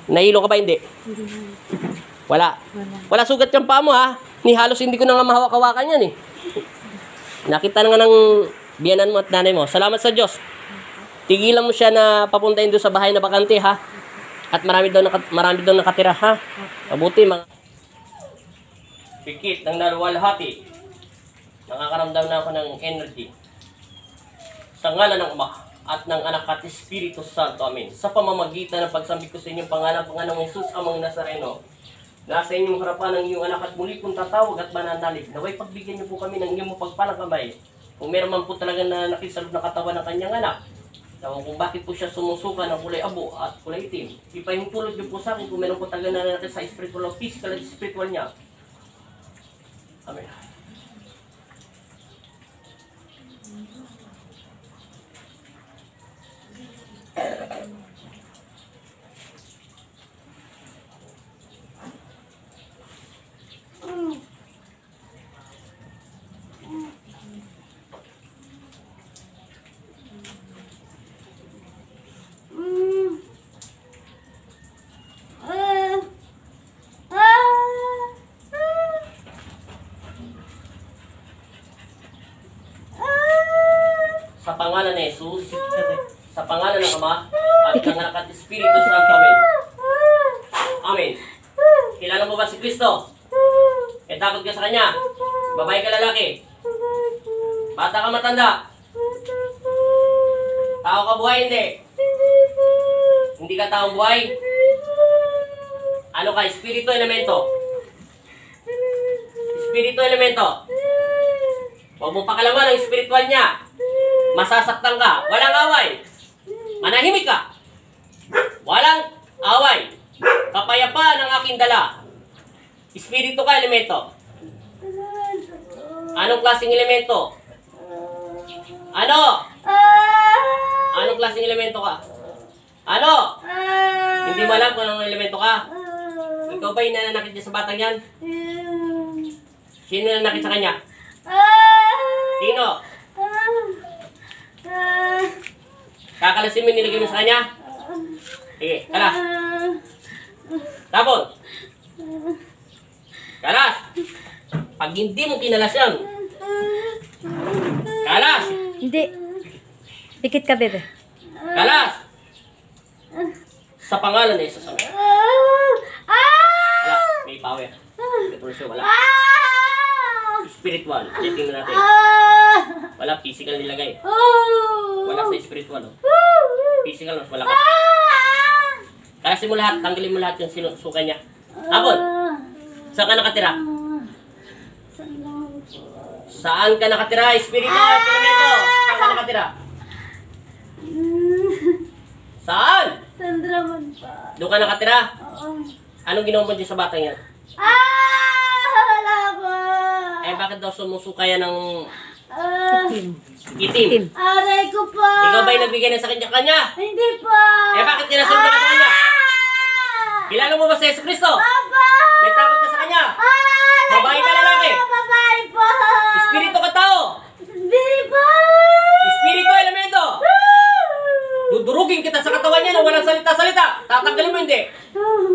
Nahilo ka ba? Hindi. Wala. Wala sugat yung paa mo ha. Ni halos hindi ko na nga mahawak-hawakan yan eh. Nakita na nga ng biyanan mo at nanay mo. Salamat sa Diyos. Tigilan mo siya na papuntahin doon sa bahay na bakante ha. At marami doon nakatira ha. Mabuti mga pikit ng naluwalhati. Nakakaramdam na ako ng energy. Sa ngalan ng Ama at ng Anak at Espiritu Santo. Amen. Sa pamamagitan ng pagsambit ko sa inyong pangalan, Panginoong Jesus, Amang Nazareno, nasa inyong harapan ng iyong anak at muli kong tatawag at mananalig. Naway pagbigyan niyo po kami ng iyong mapagpalang kamay. Kung meron man po talaga na nakisalub na katawan ng kanyang anak, kung bakit po siya sumusuka ng kulay abo at kulay itim, ipahintulot niyo po sa akin kung meron po talaga na nakis sa spiritual o physical at spiritual niya. Amen. Sa pangalan ni Jesus, sa pangalan ng Ama at ng Anak at Espiritu Santo. Amen. Amen. Kilala mo ba si Kristo? E takot ka sa Kanya? Babae ka lalaki? Bata ka matanda? Tao ka buhay hindi? Hindi ka taong buhay? Ano ka? Espiritu elemento? Espiritu elemento? Huwag mo pakalaman ang espiritual niya. Masasaktan ka. Walang away. Manahimik ka. Walang away. Kapayapaan ang aking dala. Espiritu ka, elemento. Anong klaseng elemento? Ano? Anong klaseng elemento ka? Ano? Hindi mo alam kung anong elemento ka? Ikaw ba yung nananakit niya sa batang yan? Sino nananakit sa kanya? Sino? Kakalasin mo yung nilagay mo sa kanya? Sige, kalas. Tapon. Kalas. Pag hindi mo kinalas yan. Kalas. Hindi. Pikit ka, bebe. Kalas. Sa pangalan ni Jesus. Wala, may power. Wala. Spiritual. Checking na natin. Wala physical nilagay. Wala sa spiritual. Physical, wala ka. Kalasin mo lahat, tanggalin mo lahat yung sinusuka niya. Tapon. Saan ka nakatira? Saan ka nakatira? Espiritu at elemento. Saan ka nakatira? Saan? Sandraman pa. Doon ka nakatira? Oo. Anong ginawa mo dyan sa batang yan? Wala ko. Eh bakit daw sumusuka yan ng Itim. itim? Aray ko pa. Ikaw ba yung nagbigay na sa kanya? Hindi pa. Eh bakit kinasunod ka sa kanya? Kilala mo ba si Yesu Cristo? Papa. May takot ka sa kanya? Babae ka lalaki? Babae pa. Espiritu ka tao? Hindi pa. Espiritu elemento? Dudurugin kita sa katawan niya na walang salita-salita. Tatanggalin mo hindi.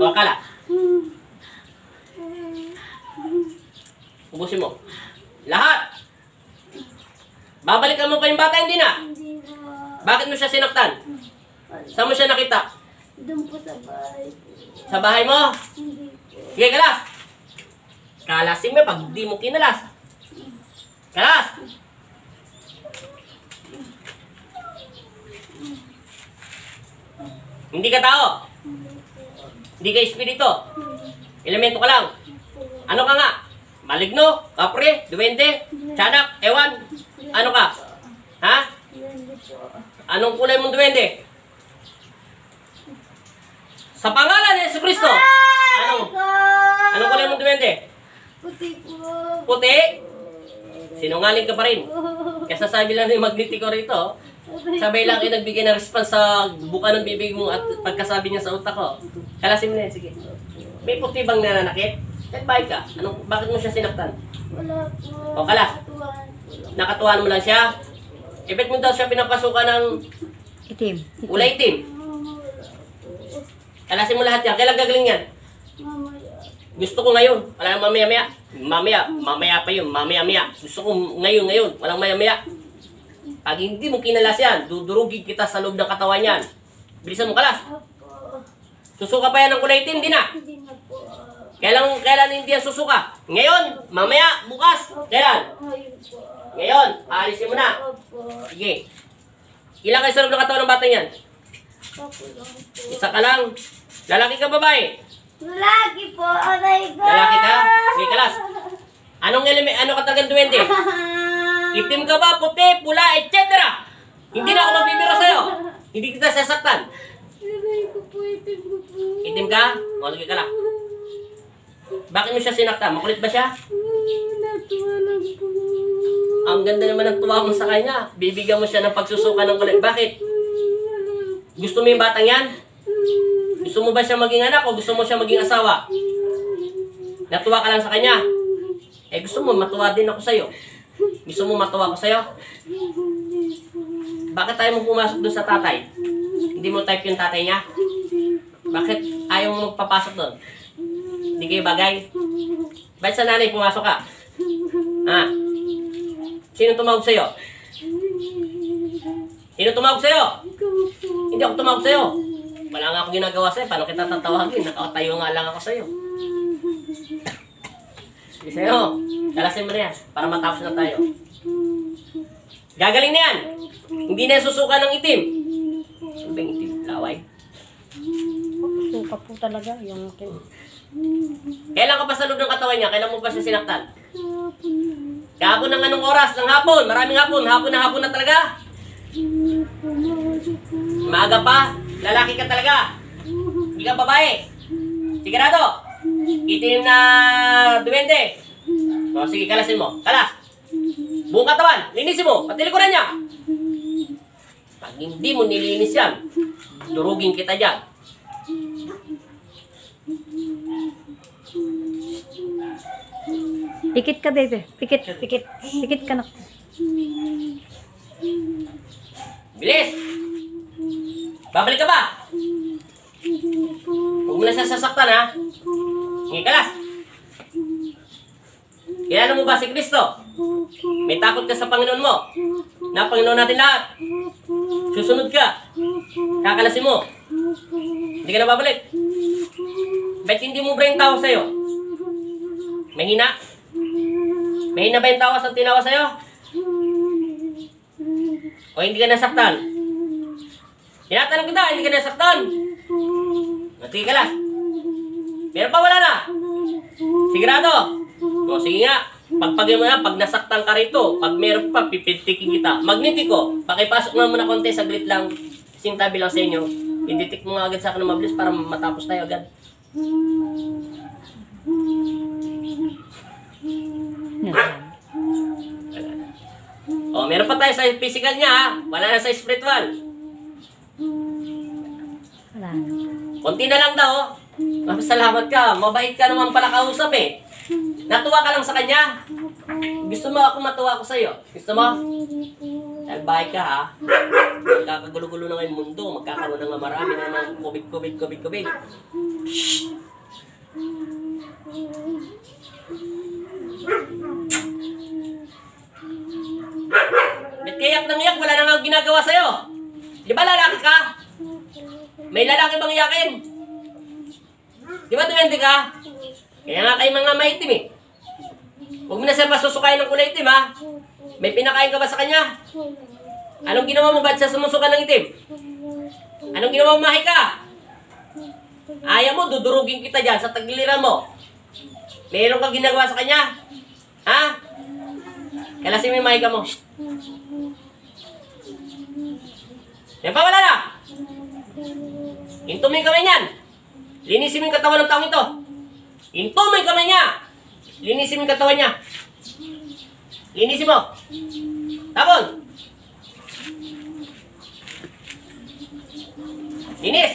O akala. Ubusin mo. Lahat. Babalikan mo pa yung bata, hindi na. Hindi pa. Bakit mo siya sinaktan? Saan mo siya nakita? Doon po sa bahay. Sa bahay mo? Hindi po. Sige, kalas. Kalasin mo pag di mo kinalas. Kalas. Hindi ka tao. Hindi ka espiritu. Elemento ka lang. Ano ka nga? Maligno, kapre, duwende, tiyanak, ewan. Ano ka? Ha? Hindi po. Anong kulay mong duwende? Sa pangalan ni Yesu Cristo. Anong kulay mong duwende? Puti po. Puti? Sinungaling ka pa rin. Kasi sabi lang ni Magnetico rito, sabay lang kayo nagbigay ng response sa buka ng bibig mo at pagkasabi niya sa utak ko. Kalasin mo na yan, sige. May puti bang nananakit? Nagbayad ka. Bakit mo siya sinaktan? Wala po. O kalas. Nakatuhan mo lang siya. Ibet mo daw siya pinapasukan ng Itim. kulay itim. Kalasin mo lahat yan. Kailan gagaling yan? Mamaya. Gusto ko ngayon. Wala nang mamaya-maya. Mamaya pa yun. Mamaya-maya. Gusto ko ngayon. Walang maya-maya. Pag hindi mo kinalas yan, dudurugin kita sa loob ng katawan yan. Bilisan mo, kalas. Opo. Susuka pa yan ng kulay itim, hindi na. Hindi na po. Kailan hindi yan susuka? Ngayon, mamaya, bukas. Kailan? Ngayon po. Ngayon, aalisin mo na. Opo. Sige. Ilang kayo sa loob ng katawan ng batang yan? Ako lang po. Isa ka lang. Lalaki ka, babae? Lalaki po. Aray ko. Lalaki ka? Sige, kalas. Ano ka talagang duwende? Itim ka ba, puti, pula, etc. Hindi na ako magbibiro sa'yo. Hindi kita sasaktan. Aray ko po. Itim ko po. Itim ka? O, lagi ka lang. Bakit mo siya sinaktan? Makulit ba siya? Natuwa lang po. Ang ganda naman ng tuwa mo sa kanya. Bibigyan mo siya ng pagsusuka ng kulit. Bakit? Gusto mo yung batang yan? Gusto mo ba siya maging anak o gusto mo siya maging asawa? Natuwa ka lang sa kanya. Eh gusto mo, matuwa din ako sa'yo. Gusto mo matuwa ako sa'yo? Bakit tayo mo pumasok doon sa tatay? Hindi mo type yung tatay niya? Bakit ayaw mo magpapasok doon? Hindi kayo bagay? Bakit sa nanay pumasok ka? Ha? Sino tumawag sa'yo? Sino tumawag sa'yo? Hindi ako tumawag sa'yo. Wala nga ako ginagawa sa'yo. Paano kita tatawagin? Nakatayo nga lang ako sa'yo. Sige sa'yo. Kalasin mo na yan para matapos na tayo. Gagaling na yan. Hindi na yan susuka ng itim. Ano ba yung itim? Laway. Suka po talaga yung akin. Kailan ka pa sa loob ng katawan niya? Kailan mo pa siya sinaktan? Kahapon ng anong oras? Ng hapon? Maraming hapon. Hapon na talaga. Maaga pa. Lalaki ka talaga. Hindi ka babae. Sigurado. Itim na duwende. O, sige, kalasin mo. Kalas. Buong katawan. Linisin mo. Pati likuran niya. Pag hindi mo nilinis yan, durugin kita dyan. Pikit ka, bebe. Pikit. Pikit ka na. Bilis! Babalik ka ba? Huwag mo na siya sasaktan, ha? Sige, kalas. Kilala mo ba si Kristo? May takot ka sa Panginoon mo. Na Panginoon natin lahat. Susunod ka. Kakalasin mo. Hindi ka na babalik. Ba't hindi mo ba yung tawa sa'yo? Mahina? Mahina ba yung tawa sa tinawa sa'yo? O hindi ka nasaktan? Tinatanong kita, hindi ka nasaktan? Sige ka lang. Meron pa, wala na? Sigurado? O sige nga, pagpagyan mo na, pag nasaktan ka rito, pag meron pa, pipitikin kita. Magnetiko, pakipasok na muna konti, saglit lang, sintabi lang sa inyo. Piditik mo nga agad sa akin ng mabilis para matapos tayo agad. O, meron pa tayo sa physical niya, ha? Wala na sa spiritual. Wala na. Konti na lang daw, oh. Salamat ka, mabait ka naman pala kausap eh. Natuwa ka lang sa kanya. Gusto mo ako matuwa ako sa'yo? Gusto mo? Nagbahay ka, ha? Magkakagulo-gulo na ngayong mundo. Magkakaroon na nga marami na naman COVID. Ba't kayak nang iyak? Wala na nga ginagawa sa'yo. Di ba lalaki ka? May lalaki bang iyakin? Di ba tumindi ka? Kaya nga kayo mga maitim eh. Huwag mo na siya pasusukayin ng kulay itim, ha? May pinakain ka ba sa kanya? Anong ginawa mo? Ba't siya sumusuka ng itim? Anong ginawa mo, mahi ka? Ayaw mo, dudurugin kita dyan sa tagiliran mo. Meron kang ginagawa sa kanya? Ha? Kalasin mo yung mahi ka mo. Yan pa, wala na. Hinto mo yung kamay niyan. Linisin mo yung katawan ng taong ito. Hinto mo yung kamay niya. Linisin mo yung katawan niya. Linisin mo. Tapon. Linis.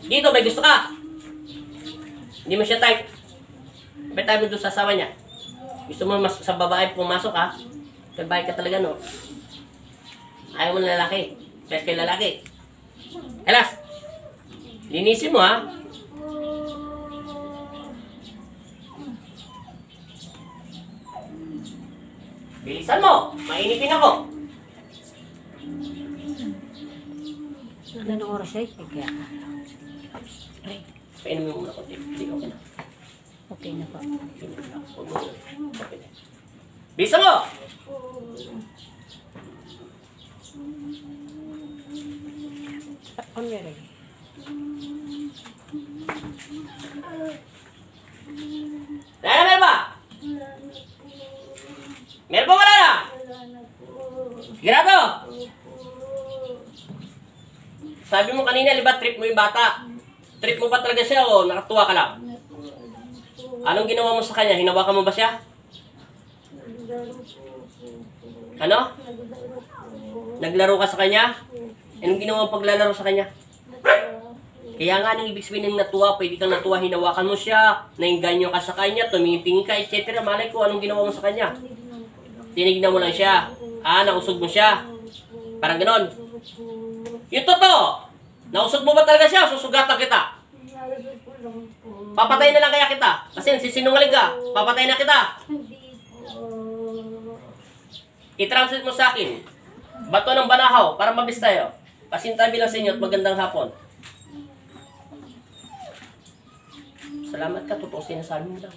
Dito, may gusto ka. Hindi mo siya type. May type mo doon sa asawa niya. Gusto mo mas sa babae pumasok, ha? Babae ka talaga, no? Ayaw mo na lalaki. Best kay lalaki. Elas. Linisin mo, ha? Bilisan mo! Mainitin ako! Anong oras ay? Kaya, ay, Painumin mo muna konti. Hindi, okay na. okay na po. Bilisan mo! Ano meron? Meron ba? Meron ba wala na? Sigurado? Sabi mo kanina, liba trip mo yung bata. Trip mo ba talaga siya o nakatuwa ka lang? Anong ginawa mo sa kanya? Hinawakan mo ba siya? Ano? Naglaro ka sa kanya? Anong ginawa mo paglalaro sa kanya? Kaya nga, nang ibig sabihin ng natuwa, pwede kang natuwa, hinawakan mo siya, nainganyo ka sa kanya, tumingin ka, etc. Malay ko, anong ginawa mo sa kanya? Tinignan mo lang siya. Nausog mo siya. Parang ganon. Yung totoo, nausog mo ba talaga siya? Susugatan kita. Papatay na lang kaya kita. Kasi nagsisinungaling ka. Papatay na kita. I-translate mo sa akin. Bato ng banahaw para mabis tayo. Pasintabi lang sa inyo at magandang hapon. Salamat ka, totoo sinasabi mo lang.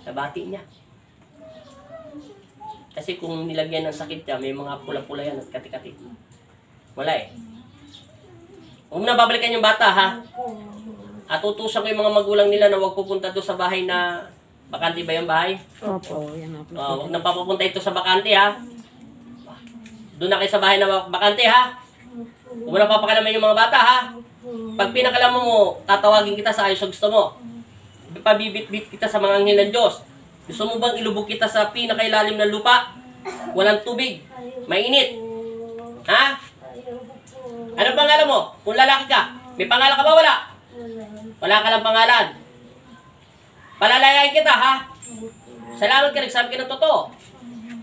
Nabati niya. Kasi kung nilagyan ng sakit niya, may mga pula-pula yan at kati-kati. Wala eh. Huwag mo na babalikan yung bata, ha? At utusan ko yung mga magulang nila na huwag pupunta doon sa bahay na... Bakante ba yung bahay? Opo, yan ako. Huwag nang papupunta ito sa bakante, ha? Doon na kayo sa bahay na bakante, ha? Huwag mo na papakalaman yung mga bata, ha? Pag pinakalaman mo, tatawagin kita sa ayos sa gusto mo. Pabibit-bit kita sa mga anghel ng Diyos. Gusto mo bang ilubog kita sa pinakailalim ng lupa? Walang tubig. Mainit. Ha? Ano pangalan mo? Kung lalaki ka, may pangalan ka ba? Wala? Wala ka lang pangalan. Palalayain kita, ha? Salamat ka, nagsabi ka ng totoo.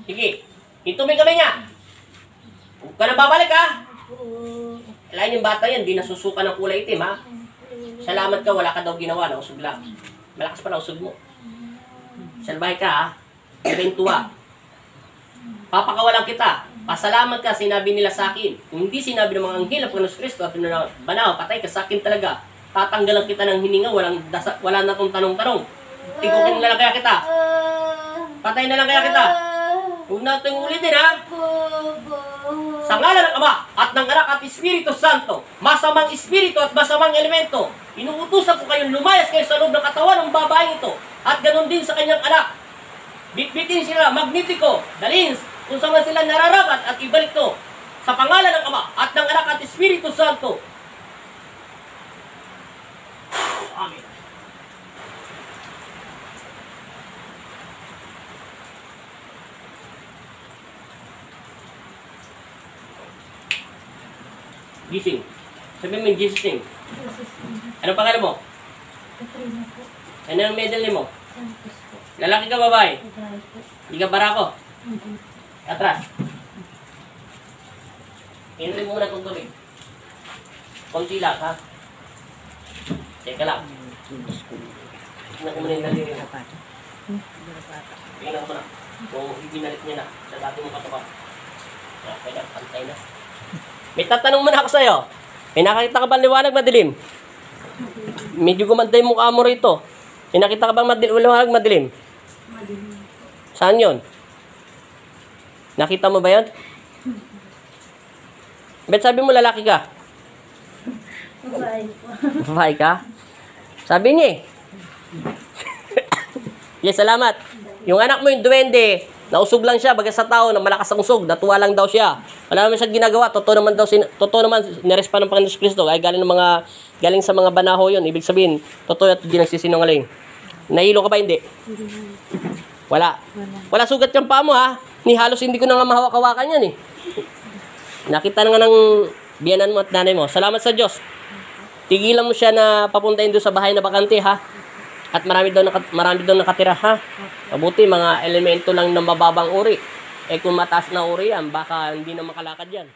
Sige, hintumin kami niya. Huwag ka na babalik, ha? Alain yung bata yan, di nasusuka ng kulay itim, ha? Salamat ka, wala ka daw ginawa, nausog lang. Malakas pa na usog mo. Salbahe ka, ha? Eventua. Papakawalan kita. Pasalamat ka, sinabi nila sa akin. Kung hindi sinabi ng mga anghel ng Panginoon Kristo at banaw, patay ka sa akin talaga. Tatanggalan kita ng hininga, wala na tong tanong-tanong. Tigukin na lang kaya kita. Patay na lang kaya kita. Huwag natin ulitin, ha? Sa ngalan ng Ama at ng Anak at Espiritu Santo, masamang espiritu at masamang elemento, inuutusan ko kayong lumayas kayo sa loob ng katawan ng babaeng ito at ganon din sa kanyang anak. Bitbitin sila, magnetiko, dalhin kung saan sila nararapat at ibalik to sa pangalan ng Ama at ng Anak at Espiritu Santo. Amen. Gising. Sabihin mo yung Jesus name. Anong pangalan mo? Katrina po. Ano ang medal name mo? Santos po. Lalaki ka, babae? Babae po. Hindi ka barako? Hindi. Atras. Inulit mo muna itong tubig. Konti lang, ha? Teka lang. Tingnan ko muna yung daliri mo. Tingnan ko muna. Kung ibinalik niya na sa dati mong katapat. Okay na, pantay na. May tatanong muna ako sa'yo. May nakakita ka ba liwanag madilim? Medyo gumanda yung mukha mo rito. May nakita ka ba liwanag madilim? Madilim. Saan yun? Nakita mo ba yun? Bet sabi mo lalaki ka? Babae po. Babae ka? Sabi niya eh. Yes, salamat. Yung anak mo yung duwende, nausog lang siya baga sa tao na malakas ang usog, natuwa lang daw siya. Wala naman siya ginagawa, totoo naman nirespa ng Panginoon Kristo ay galing sa mga banaho yun. Ibig sabihin, totoo at di nagsisinungaling. Nahilo ka ba hindi? Wala. Wala sugat yung paa mo ha. Ni halos hindi ko na nga mahawak-hawakan yan eh. Nakita na nga ng biyanan mo at nanay mo. Salamat sa Diyos. Tigilan mo siya na papuntahin doon sa bahay na bakante ha. At marami daw nakatira ha. Mabuti mga elemento lang ng mababang uri. Eh kung mataas na uri yan, baka hindi na makalakad yan.